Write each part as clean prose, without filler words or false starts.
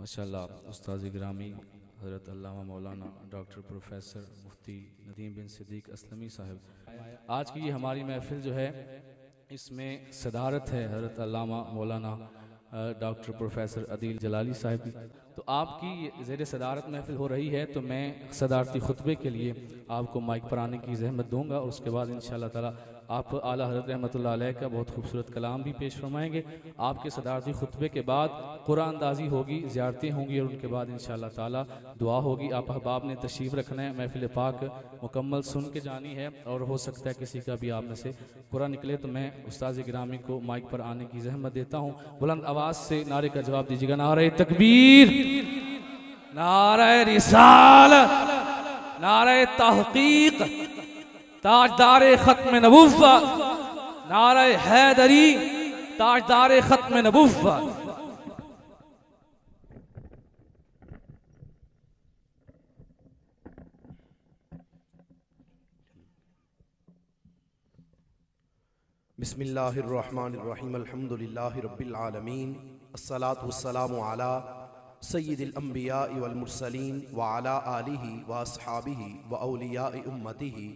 माशाअल्लाह उस्ताद गिरामी हज़रत अल्लामा मौलाना डॉक्टर प्रोफेसर मुफ्ती नदीम बिन सिद्दीक असलमी साहब, आज की ये हमारी महफिल जो है इसमें सदारत है हज़रत अल्लामा मौलाना डॉक्टर प्रोफेसर अदील जलाली साहब की। तो आपकी ज़ेर सदारत महफिल हो रही है, तो मैं सदारती खुतबे के लिए आपको माइक पर आने की जहमत दूंगा और उसके बाद इंशाअल्लाह ताला आप आला हज़रत रहमतुल्लाह अलैह का बहुत खूबसूरत कलाम भी पेश फरमाएंगे। आपके सदारती खुतबे के बाद कुरान अंदाज़ी होगी, ज़ियारतें होंगी और उनके बाद इंशाअल्लाह ताला दुआ होगी। आप अहबाब ने तशरीफ़ रखना है, महफिल पाक मुकम्मल सुन के जानी है और हो सकता है किसी का भी आप में से पूरा निकले, तो मैं उस्ताद गिरामी को माइक पर आने की जहमत देता हूँ। बुलंद आवाज़ से नारे का जवाब दीजिएगा। नारे तकबीर, नारे रिसालत, नारे तहकीक, ताजदारे खत्म नबुव्वत, नारे हैदरी, ताजदारे खत्म नबुव्वत। बिस्मिल्लाहिर्रहमानिर्रहीम, अल्हम्दुलिल्लाहि रब्बिल आलमीन, अस्सलातु वस्सलामु अला सय्यिदिल अंबिया'i वल मुरसलीन व अला आलिहि व अस्हाबिहि व औलिया'i उम्मतिहि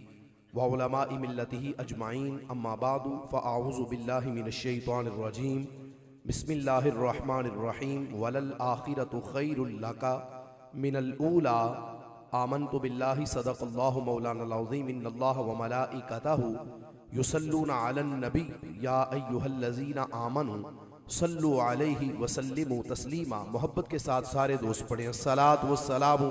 व उलमा'i मिल्लतिहि अजमाइन, अम्मा बादु फ़अऊज़ु बिल्लाहि मिनश शैतानिर रजीम, बिस्मिल्लाहिर्रहमानिर्रहीम, वलल आखिरतु खैरुल लका मिनल ऊला, आमन्तु बिल्लाहि सदक़ल्लाहु मौलानल अज़ीम, इन्नल्लाह व मलाइकतहु युसल्लूना अलन नबी या अय्युहल्लज़ीना आमनु सल्लु अलैहि वसल्लिमु तस्लीमा। मोहब्बत के साथ सारे दोस्त पढ़ें। अस्सलातु वस्सलामु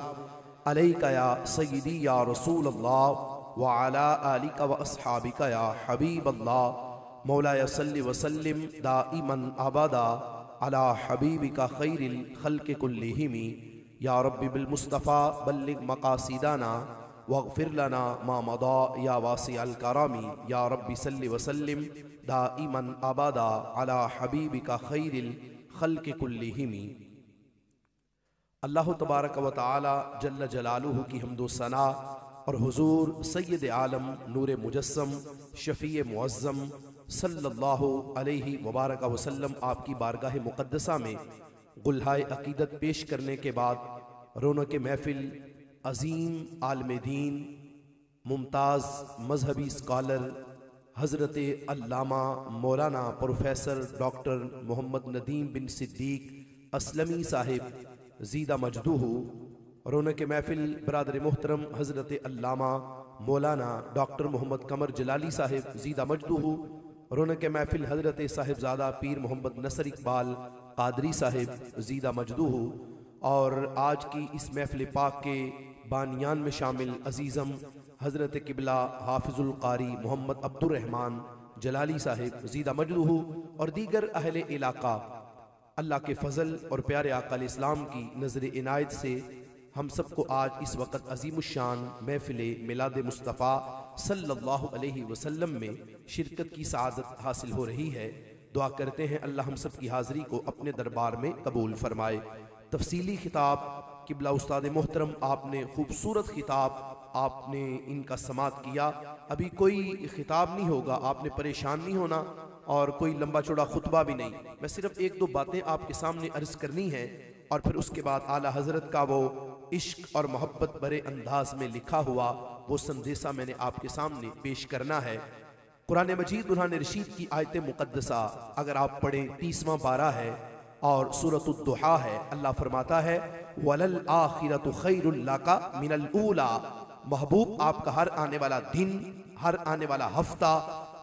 अलैका या सय्यदी या रसूल अल्लाह व अला आलिका व अस्हाबिका या हबीब अल्लाह, मौलाया सल्लि वसल्लिम दाइमन अबदा अला हबीबिका खैरिल खल्क़ि कुल्लिहिम, या रब्बि बिल मुस्तफ़ा बल्लिग मक़ासिदाना वग़फ़िर लना मा मदा या वासिअल करमी, या रब्बि सल्लि वसल्लिम दाइमन अबदा अला हबीबिका खैरिल खल्क़ि कुल्लिहिम। अल्लाह तबारक व तआला जल्ल जलालुहु की हम्दो सना और हुजूर सय्यद आलम नूर मुजस्सम शफ़ी मुअज़्ज़म सल्लल्लाहु अलैहि वबारक वसल्लम आपकी बारगाह मुक़द्दसा में गुल्हाए अक़ीदत पेश करने के बाद रौनक महफिल अज़ीम आलम दीन मुमताज़ मजहबी स्कॉलर हज़रत अल्लामा मौलाना प्रोफेसर डॉक्टर मोहम्मद नदीम बिन सिद्दीक असलमी साहिब ज़ीदा मजदूहु, रौनक महफिल बरादर मोहतरम हज़रत अल्लामा मौलाना डॉक्टर मोहम्मद कमर जलाली साहिब ज़ीदा मजदूहु, रौनक महफिल हज़रत साहिबजादा पीर मोहम्मद नसर इकबाल कादरी साहिब ज़ीदा मजदूहु, और आज की इस महफिल पाक के बानियान में शामिल अजीज़म हज़रत किबला हाफिज़ुल कारी मोहम्मद अब्दुर्रहमान जलाली साहिब ज़ीदा मजदूहु और दीगर अहले इलाका, अल्लाह के फ़ज़ल और प्यारे आका इस्लाम की नज़र इनायत से हम सबको आज इस वक़्त अज़ीमुश्शान महफिल मिलाद मुस्तफ़ा सल्लल्लाहु अलैहि वसल्लम में शिरकत की सआदत हासिल हो रही है। दुआ करते हैं अल्लाह हम सब की हाज़िरी को अपने दरबार में कबूल फरमाए। तफसीली खिताब किबला उस्ताद मोहतरम, आपने खूबसूरत खिताब आपने इनका समात किया। अभी कोई खिताब नहीं होगा, आपने परेशान नहीं होना और कोई लंबा चौड़ा खुतबा भी नहीं। मैं सिर्फ एक दो बातें आपके सामने अर्ज करनी है और फिर उसके बाद आला हजरत का वो इश्क और मोहब्बत भरे अंदाज में लिखा हुआ वो संदेशा मैंने आपके सामने पेश करना है। कुरान मजीद बुरहान रशीद की आयत मुक़द्दसा अगर आप पढ़ें 30वां पारा है और सूरतुद दुहा है। अल्लाह फरमाता है वलल आखिरतु खैरुल लका मिनल ऊला, महबूब आपका हर आने वाला दिन, हर आने वाला हफ्ता,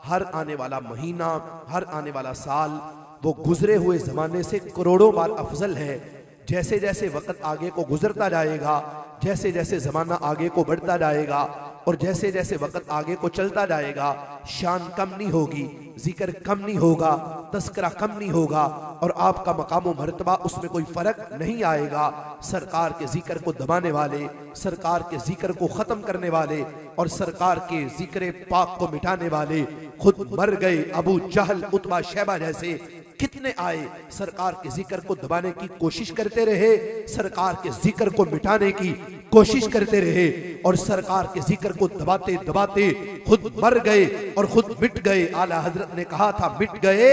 हर आने वाला महीना, हर आने वाला साल वो गुजरे हुए जमाने से करोड़ों बार अफजल है। जैसे जैसे वक़्त आगे को गुजरता जाएगा, जैसे जैसे ज़माना आगे को बढ़ता जाएगा और जैसे जैसे वक़्त आगे को चलता जाएगा, शान कम नहीं होगी, जिक्र कम नहीं होगा, तस्करा कम नहीं होगा और आपका मकाम व मर्तबा उसमें कोई फ़र्क नहीं आएगा। सरकार के जिक्र को दबाने वाले, सरकार के जिक्र को ख़त्म करने वाले और सरकार के जिक्र पाक को मिटाने वाले खुद मर गए। अबू जहल, उतबा, शैबा जैसे कितने आए, सरकार के जिक्र को दबाने की कोशिश करते रहे, सरकार के जिक्र को मिटाने की कोशिश करते रहे और सरकार के जिक्र को दबाते दबाते खुद मर गए और खुद मिट गए। आला हजरत ने कहा था मिट गए,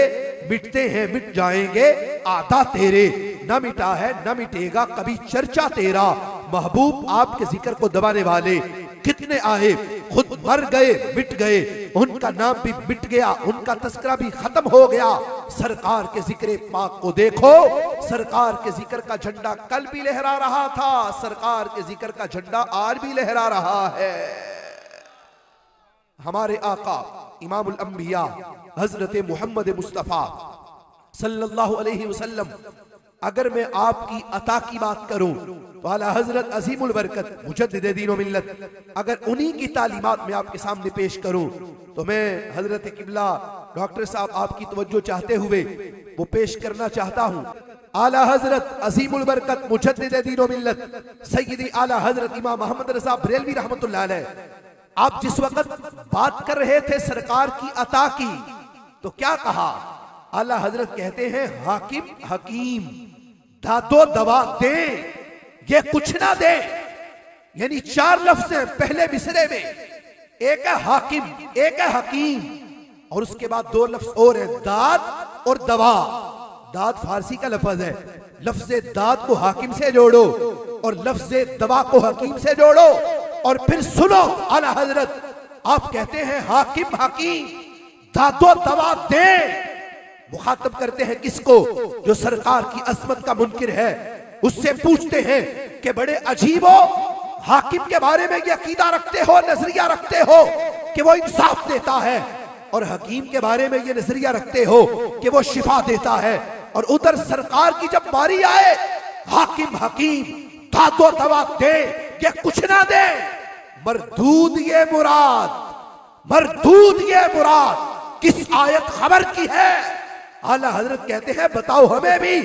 मिटते हैं, मिट जाएंगे आदा तेरे। न मिटा है न मिटेगा कभी चर्चा तेरा। महबूब आपके जिक्र को दबाने वाले कितने आए, खुद मर गए मिट गए, उनका नाम भी मिट गया, उनका तस्करा भी खत्म हो गया। सरकार के जिक्र पाक को देखो, सरकार के जिक्र का झंडा कल भी लहरा रहा था, सरकार के जिक्र का झंडा आज भी लहरा रहा है। हमारे आका इमामुल अंबिया हजरत मोहम्मद मुस्तफ़ा सल्लल्लाहु अलैहि वसल्लम, अगर मैं आपकी अता की बात करूं तो आला हजरत अजीमुल बरकत मुजद्दिद दीन व मिल्लत, अगर उन्हीं की तालीमात में आपके सामने पेश करूं तो मैं हजरत किबला डॉक्टर साहब आपकी तवज्जो चाहते हुए वो पेश करना चाहता हूं। आला हजरत अजीमुल बरकत मुजद्दिद दीन व मिल्लत सय्यदी आला हजरत इमाम मोहम्मद रज़ा बरेलवी रहमतुल्लाह अलैह, आप जिस वक्त बात कर रहे थे सरकार की अता की, तो क्या कहा? आला हजरत कहते हैं हाकिम हकीम, दादो दवा दे, ये कुछ ना दे। यानी चार लफ्ज हैं पहले मिसरे में, एक है हाकिम एक है हकीम, और उसके बाद दो लफ्ज और है दाद और दवा। दाद फारसी का लफ्ज है, लफ्ज दाद को हाकिम से जोड़ो और लफ्ज दवा को हकीम से जोड़ो, और फिर सुनो आला हजरत आप कहते हैं हाकिम हकीम, दादो दवा दे। मुखातब करते हैं किसको? जो सरकार की अजमत का मुनकिर है, उससे पूछते हैं कि बड़े अजीब हो, हाकिम के बारे में ये अकीदा रखते हो, नजरिया रखते हो कि वो इंसाफ देता है, और हकीम के बारे में ये नजरिया रखते हो कि वो शिफा देता है, और उधर सरकार की जब बारी आए हाकिम हकीम दादो दवा दे, ये कुछ ना दे। मरदूद ये मुराद, मरदूद ये मुराद किस आयत खबर की है? आला हजरत कहते हैं बताओ हमें भी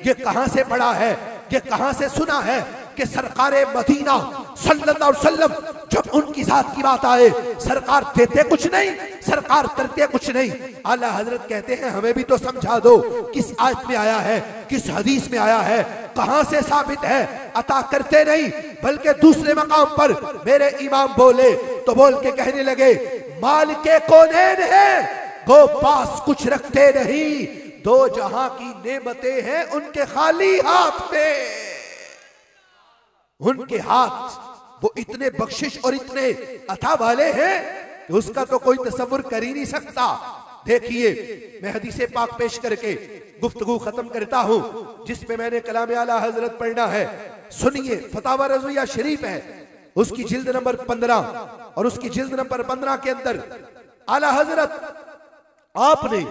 ये कहां से पढ़ा है, ये कहां से सुना है कि सरकार मदीना सल्लल्लाहु अलैहि वसल्लम जब उनकी जात की बात आए सरकार देते कुछ नहीं, सरकार करते कुछ नहीं। आला हजरत कहते हैं हमें भी तो समझा दो किस आयत में आया है, किस हदीस में आया है, कहां से साबित है? अता करते नहीं, बल्कि दूसरे मकाम पर मेरे इमाम बोले तो बोल के कहने लगे मालिके कौनैन है वो पास कुछ रखते नहीं, दो जहां की नेमतें हैं उनके खाली हाथ पे। उनके हाथ वो इतने बख्शिश और इतने अता वाले हैं कि उसका तो कोई तसव्वुर कर ही नहीं सकता। देखिए मैं हदीसे पाक पेश करके गुफ्तगू खत्म करता हूं जिसमें मैंने कलाम आला हजरत पढ़ना है। सुनिए, फतावा रज़विया शरीफ है, उसकी जिल्द नंबर 15 और उसकी जिल्द नंबर 15 के अंदर आला हजरत आपने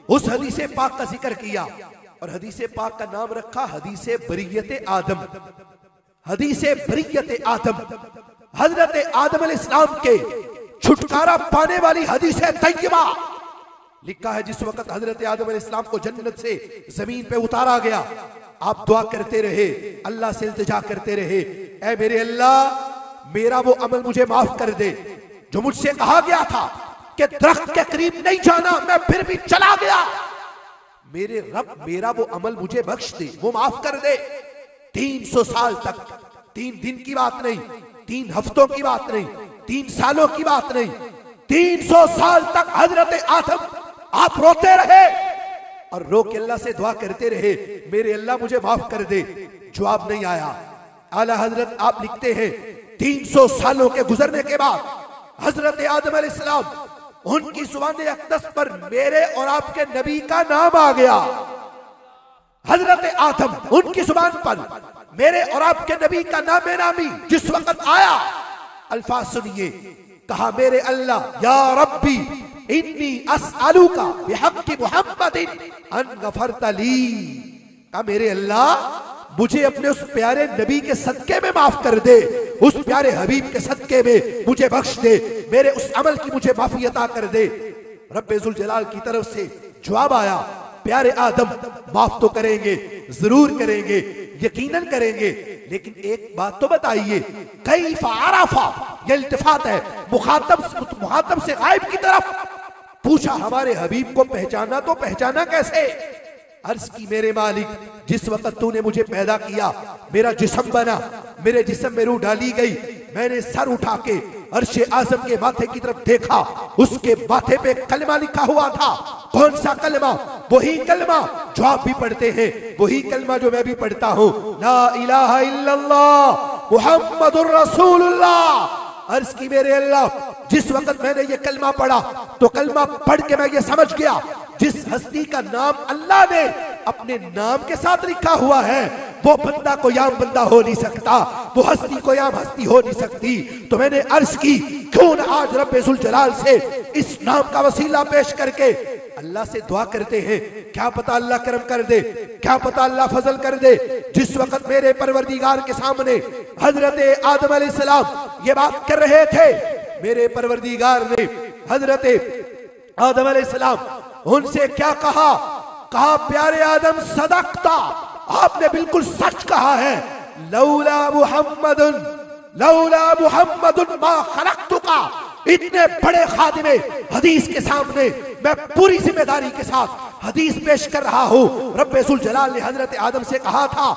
उस हदीसे पाक का जिक्र किया और हदीसे पाक का नाम रखा हदीसे बरियत आदम। हदीसे बरियत आदम, हजरत आदम अलैहिस्सलाम के छुटकारा पाने वाली हदीसे तय्यबा। लिखा है जिस वक्त हजरत आदम अलैहिस्सलाम को जन्नत से जमीन पे उतारा गया, आप दुआ करते रहे, अल्लाह से इल्तिजा करते रहे, ऐ मेरे अल्लाह मेरा वो अमल मुझे माफ कर दे जो मुझसे कहा गया था कि दरख्त के करीब नहीं जाना, मैं फिर भी चला गया। मेरे रब मेरा वो अमल मुझे बख्श दे, वो माफ कर दे। 300 साल तक, 3 दिन की बात नहीं, 3 हफ्तों की बात नहीं, 3 सालों की बात नहीं, 300 साल तक हजरत आदम आप रोते रहे और रो के अल्लाह से दुआ करते रहे मेरे अल्लाह मुझे माफ कर दे। जवाब नहीं आया। आला हजरत आप लिखते हैं 300 सालों के गुजरने के बाद हजरत आदम अलैहिस्सलाम उनकी जुबान अक़दस पर मेरे और आपके नबी का नाम आ गया। हजरत आदम उनकी जुबान पर मेरे और आपके नबी का नाम नामी जिस वक्त आया, अल्फाज सुनिए, कहा मेरे अल्लाह या रब्बी इन्नी अस्अलुका बिहक़्क़ि मुहम्मदिन अन गफ़रत ली। कहा मेरे अल्लाह मुझे अपने उस प्यारे नबी के सदके में माफ कर दे, उस प्यारे हबीब के सदके में मुझे बख्श दे, मेरे उस अमल की मुझे माफी अता कर दे। रब्बे जुल जलाल की तरफ से जवाब आया, प्यारे आदम माफ तो करेंगे, जरूर करेंगे, यकीनन करेंगे, लेकिन एक बात तो बताइए, कैफ़ अरफ़ा, ये इल्तिफात है मुखातब से गायब की तरफ। पूछा हमारे हबीब को पहचाना तो पहचाना कैसे? अर्ज की मेरे मालिक जिस वक्त तूने मुझे पैदा किया, मेरा जिस्म बना, मेरे जिस्म में रूह डाली गई, मैंने सर उठा के अर्शे आज़म के माथे की तरफ देखा, उसके माथे पे कलमा लिखा हुआ था। कौन सा कलमा? वही कलमा जो आप भी पढ़ते हैं, वही कलमा जो मैं भी पढ़ता हूँ, ला इलाहा इल्लल्लाह मुहम्मदुर रसूलुल्लाह। अर्ज की मेरे अल्लाह, जिस वक्त मैंने ये कलमा पढ़ा तो कलमा पढ़ के मैं ये समझ गया, जिस हस्ती का नाम अल्लाह ने अपने नाम के साथ लिखा हुआ है, वो बंदा कोई आम बंदा हो नहीं सकता, वो हस्ती कोई आम हस्ती हो नहीं सकती। तो मैंने अर्ज की, क्यों न आज रब्बे जुल जलाल से इस नाम का वसीला पेश करके अल्लाह से दुआ करते हैं, क्या पता अल्लाह करम कर दे, क्या पता अल्लाह फजल कर दे। जिस वक्त मेरे परवरदिगार के सामने हजरत आदम अलैहिस्सलाम ये बात कर रहे थे, मेरे परवरदिगार ने हजरत आदम अलैहिस्सलाम उनसे क्या कहा? कहा, प्यारे आदम सदकता, आपने बिल्कुल सच कहा है। लौला मुहम्मदुन मा खलक़तुका। इतने बड़े खादिमे हदीस के सामने मैं पूरी जिम्मेदारी के साथ हदीस पेश कर रहा हूं। रब्बे जुल जलाल ने हजरत आदम से कहा था,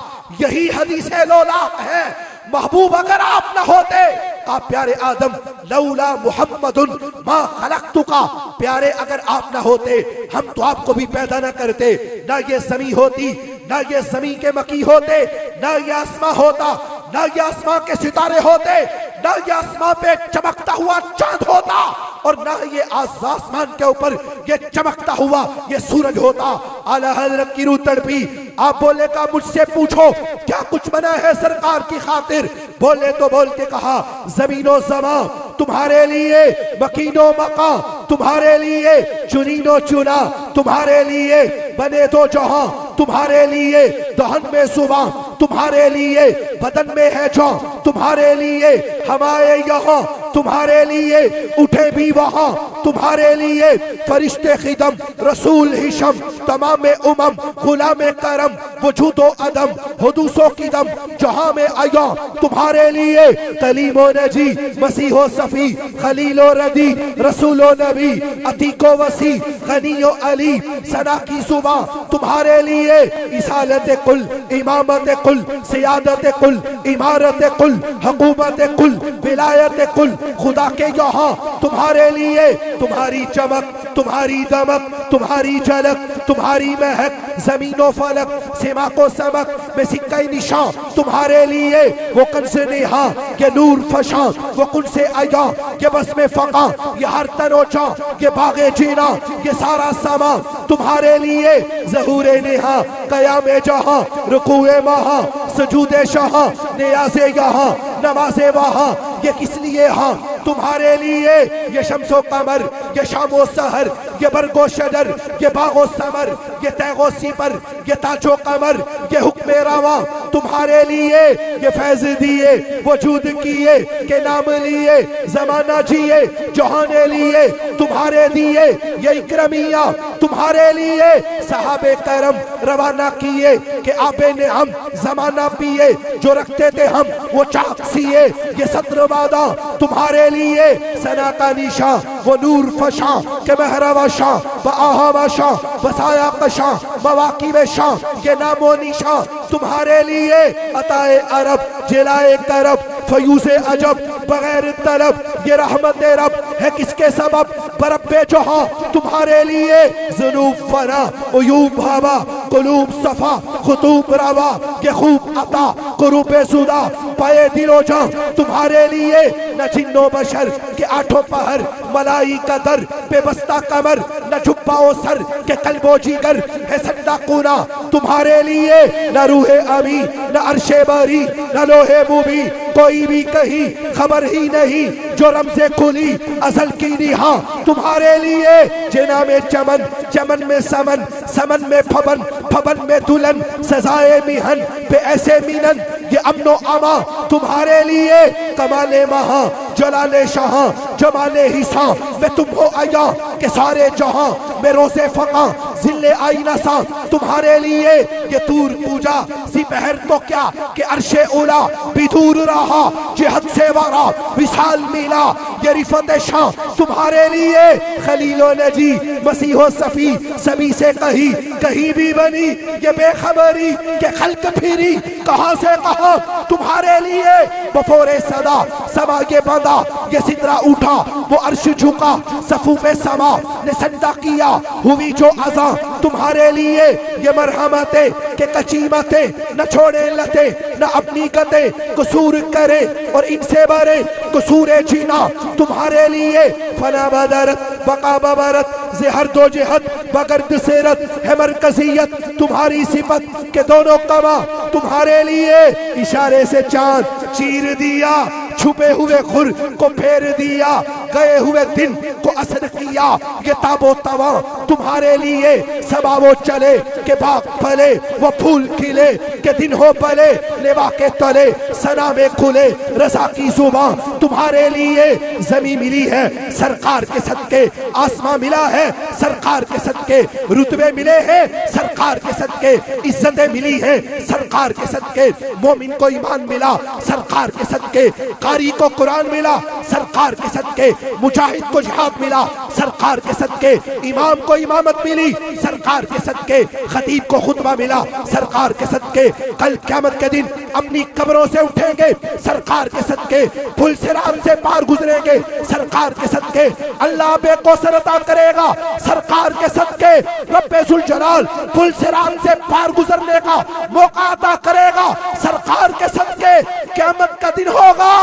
यही हदीस लौलाक है, महबूब अगर आप न होते, कहा प्यारे आदम लौला मुहम्मदुन मा खलक़तुका, प्यारे अगर आप न होते हम तो आपको भी पैदा न करते, ना ये ज़मी होती, ना ये ज़मी के मकी होते, ना ये आसमां होता, ना ये आसमां के सितारे होते, ना ये आसमां पे चमकता हुआ चांद होता, और ना ये आसमान के ऊपर ये चमकता हुआ ये सूरज होता। आला हज़रत की रूह तड़पी। आप बोले का मुझसे पूछो क्या कुछ बना है सरकार की खातिर? बोले तो बोल के कहा, जमीनो जमा तुम्हारे लिए, मकीनो मका तुम्हारे लिए, चुनीनो चुना तुम्हारे लिए, बने दो जहां तुम्हारे लिए, दहन में सुबह तुम्हारे लिए, बदन में है जो तुम्हारे लिए, हमारे यहाँ तुम्हारे लिए, उठे भी वहां तुम्हारे लिए, फरिश्ते खिदम रसूल हिशम तमाम उमम गुलाम करम वजूदो अदम हुदूसो किदम जहां में आया तुम्हारे लिए, कलीमो नजी मसीहो सफी खलीलो रदी रसूलो नबी अतीको वसी गनीयो अली सना की सुबह तुम्हारे लिए, इसालत कुल इमामत कुल सियादत कुल इमारत कुल हुकूमत कुल विलायत कुल खुदा के यहाँ तुम्हारे लिए, तुम्हारी चमक तुम्हारी दमक तुम्हारी झलक तुम्हारी महक, जमीनो फलक सिमा को समक में सिक्का निशान तुम्हारे लिए, वो कन से नेहा ये नूर फशा, वो कुन से आया ये बस में फका, ये हर तनोचा ये बागे जीना ये सारा समा तुम्हारे लिए, ज़हूरे नेहा कयामे जहां रुकुए महा सजूदे शाहा नियाज़े यहाँ नमाज़े वहाँ, ये किस लिए हाँ तुम्हारे लिए, ये शम्सो कमर ये शामो सहर ये बरगो शजर ये बागो समर ये तैगो सीपर ये ताजो कमर ये हुक्मे रवा तुम्हारे लिए, ये फैज दिए वजूद किए के नाम लिए, जमाना जिए जहाने लिए तुम्हारे दिए, ये इकरमिया तुम्हारे लिए, सहाबे करम रवाना किए कि आपे ने हम जमाना पिए, जो रखते थे हम वो चाक सिए, ये सत्र वादा तुम्हारे लिए, सना का निशा वो नूर फशा के महरवा शाह बआहा शाह बसाया कशा मवाकी में शाह के नामो निशा तुम्हारे लिए, अताए अरब जिलाए करब फयूज़े अजब बगैर तलब, ये रहमत रब है किसके सबब, बरब्बे जहां तुम्हारे लिए, जुनूब फना उयूब भावा कुलूब सफा खुतूब रवा ये खूब अता कुरूबे सुदा पाए दिलो जा तुम्हारे लिए, न जिन्नो बशर के आठों पहर मलाई का दर पे बस्ता कमर, न झुब्बाओ सर के कल्बो जीगर है सजदा कूना तुम्हारे लिए, न रूहे अमी न अरशे बारी न लोहे मुबी, कोई भी कहीं खबर ही नहीं जो रमज़े खुली असल की निहा तुम्हारे लिए, जिना में चमन चमन में समन समन में फबन फबन में दुल्हन सजाए मिहन पे ऐसे मीनन, ये अमनो अमा तुम्हारे लिए, कमाले महा जलाले शाह जमाले हिसा में तुम हो आया के सारे जहां में रोज़े फका जिले आईना सा तुम्हारे लिए, ये तूर पूजा सिपहर तो क्या के अरशे उला भी दूर रहा, जिहद से वारा विशाल मिला ये रिफत शाह तुम्हारे लिए। खलीलो नजी मसीहो सफी सभी से कहीं भी बनी ये बेखबरी के खल्क फिरी कहां से कहां तुम्हारे लिए। बफोरे सदा समा के बंदा ये सिदरा उठा वो अर्श झुका सफू पे समा ने सजदा किया हुई जो अज़ा तुम्हारे लिए। ये मरहमते के कचीमते न छोड़े लते न अपनी गते कसूर करे और इनसे बरे कसूरे जीना तुम्हारे लिए। फना बदरत बका बबरत जहर दो जहत बगर्द सेरत है मरकजियत तुम्हारी सिफत के दोनों कमा तुम्हारे लिए। इशारे से चांद चीर दिया छुपे हुए खुर को फेर दिया गए हुए दिन को असर किया ये ताबो तवा तुम्हारे लिए। सबा वो चले के बाग फले वो फूल खिले के दिन हो पले लेवा के तले सना में खुले रजा की जुबान तुम्हारे लिए। जमी मिली है सरकार के सदके आसमां मिला है सरकार के सदके रुतबे मिले हैं सरकार के सदके इज्जतें मिली है सरकार के सदके। मोमिन को ईमान मिला सरकार के सदके कारी को कुरान मिला सरकार के सदके मुजाहिद को जिहाद मिला सरकार के सदके इमाम को इमामत मिली सरकार के सदके खतीब को खुतबा मिला सरकार के सदके। कल क़यामत के दिन अपनी कब्रों से उठेंगे सरकार के सदके पुल सिरात से पार गुजरेंगे सरकार के सदके। अल्लाह बेकौसर अता करेगा सरकार के सदके। रब्बे जुल जलाल पुल सिरात से पार गुजरने का मौका अता करेगा सरकार के सदके। क़यामत का दिन होगा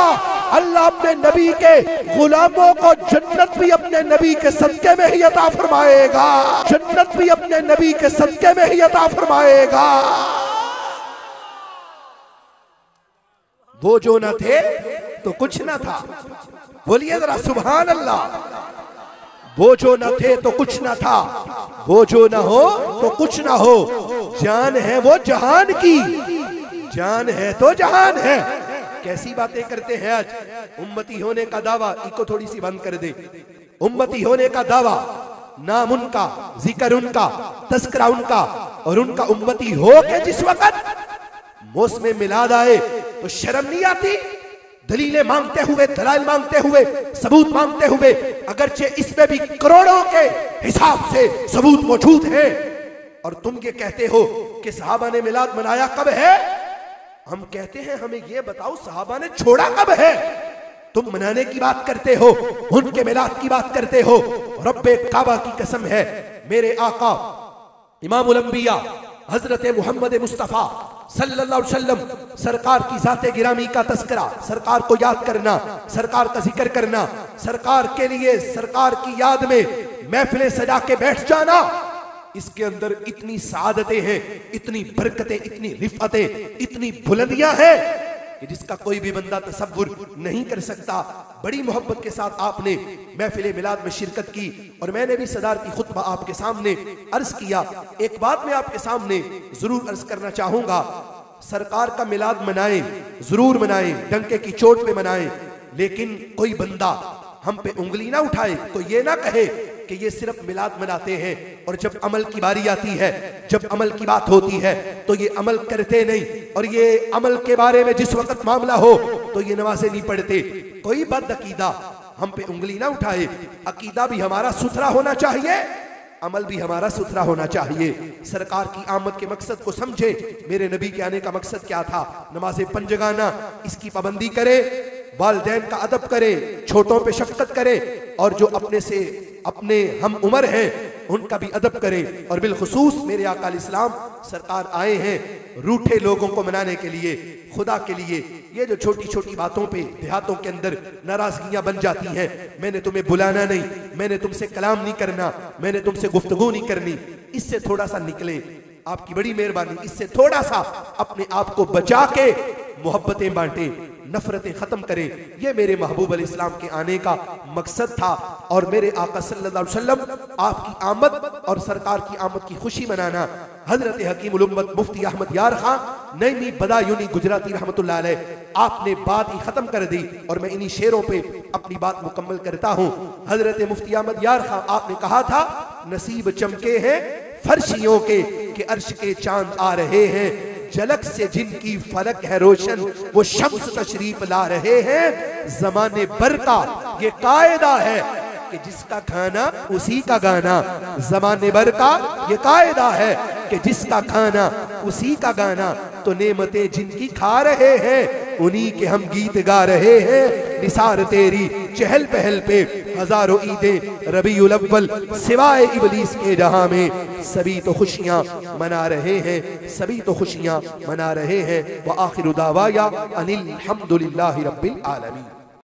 अल्लाह अपने नबी के गुलामों को जन्नत भी अपने नबी के सदके में ही अता फरमाएगा जन्नत भी अपने नबी के सदके में ही अता फरमाएगा। वो जो न थे तो कुछ न था बोलिए जरा सुभान अल्लाह। वो जो न थे तो कुछ न था वो जो न हो तो कुछ न हो। जान है वो जहान की जान है तो जहान है। कैसी बातें करते हैं आज। उम्मती होने का दावा इको थोड़ी सी बंद कर दे। उम्मती होने का दावा नाम उनका जिक्र उनका तस्करा उनका और उनका उम्मती हो के जिस वक्त मौसम मिलाद आए तो शर्म नहीं आती। दलीलें मांगते हुए दलाइल मांगते हुए सबूत मांगते हुए अगरचे इसमें भी करोड़ों के हिसाब से सबूत मौजूद है और तुम ये कहते हो कि सहाबा ने मिलाद मनाया कब है। हम कहते हैं हमें ये बताओ सहाबा ने छोड़ा कब है। तुम मनाने की बात करते हो उनके मिलाद की बात करते हो। रब्बे काबा की कसम है मेरे आका इमामुल अंबिया हजरत मोहम्मद मुस्तफ़ा सल्लल्लाहु अलैहि वसल्लम सरकार की जाते गिरामी का तस्करा सरकार को याद करना सरकार का जिक्र करना सरकार के लिए सरकार की याद में महफिलें सजा के बैठ जाना इसके अंदर इतनी सादतें हैं इतनी बरकतें इतनी रिफतें इतनी बुलंदियां हैं कि जिसका कोई भी बंदा तसव्वुर नहीं कर सकता। बड़ी मोहब्बत के साथ आपने महफिल मिलाद में शिरकत की और मैंने भी सदारती खुतबा आपके सामने अर्ज किया। एक बात मैं आपके सामने जरूर अर्ज करना चाहूंगा। सरकार का मिलाद मनाएं जरूर मनाएं डंके की चोट पे मनाएं लेकिन कोई बंदा हम पे उंगली ना उठाए तो ये ना कहे कि ये सिर्फ मिलाद मनाते हैं और जब अमल की बारी आती है जब अमल की बात होती है तो ये अमल करते नहीं और ये अमल के बारे में जिस वक्त मामला हो तो ये नमाज़ें नहीं पढ़ते। कोई बद अकीदा हम पे उंगली ना उठाए। अकीदा भी हमारा सुथरा होना चाहिए अमल भी हमारा सुथरा होना चाहिए। सरकार की आमद के मकसद को समझे। मेरे नबी के आने का मकसद क्या था। नमाज़ें पंजगाना इसकी पाबंदी करे वालिदैन का अदब करे छोटों पे शफकत करे और जो अपने से अपने हम उम्र हैं उनका भी अदब करे। और बिलखुसूस मेरे आका इस्लाम सरकार आए हैं रूठे लोगों को मनाने के लिए खुदा के लिए। ये जो छोटी छोटी बातों पे देहातों के अंदर नाराजगियां बन जाती हैं। मैंने तुम्हें बुलाना नहीं मैंने तुमसे कलाम नहीं करना मैंने तुमसे गुफ्तगू नहीं करनी इससे थोड़ा सा निकले आपकी बड़ी मेहरबानी। इससे थोड़ा सा अपने आप को बचा के मोहब्बतें बांटे नफरतें खत्म करें। ये मेरे महबूब अलैहिस्सलाम के आने का मकसद था और मेरे आका सल्लल्लाहु अलैहि वसल्लम आपकी आमद और सरकार की आमद की खुशी मनाना। हजरत हकीमुल उम्मत मुफ्ती अहमद यार खान नईमी बदायूनी गुजराती रहमतुल्लाह अलैह आपने बात ही खत्म कर दी और मैं इन्हीं शेरों पे अपनी बात मुकम्मल करता हूँ। हजरत मुफ्ती अहमद यार खान आपने कहा था नसीब चमके हैं फर्शियों के अर्श के चांद आ रहे हैं झलक से जिनकी फलक है रोशन वो शम्स तशरीफ ला रहे हैं जमाने भर का ये कायदा है कि जिसका खाना उसी का गाना, ज़माने भर का ये कायदा है कि जिसका खाना उसी का गाना। तो नेमतें जिनकी खा रहे हैं उन्हीं के हम गीत गा रहे हैं। निसार तेरी चहल पहल पे हजारों ईदें रबीउल अव्वल सिवाय इबलीस के जहां में सभी तो खुशियां मना रहे हैं, सभी तो खुशियां मना रहे हैं। व आखिरु दावाया अनिल हम्दुलिल्लाहि रब्बिल आलमीन।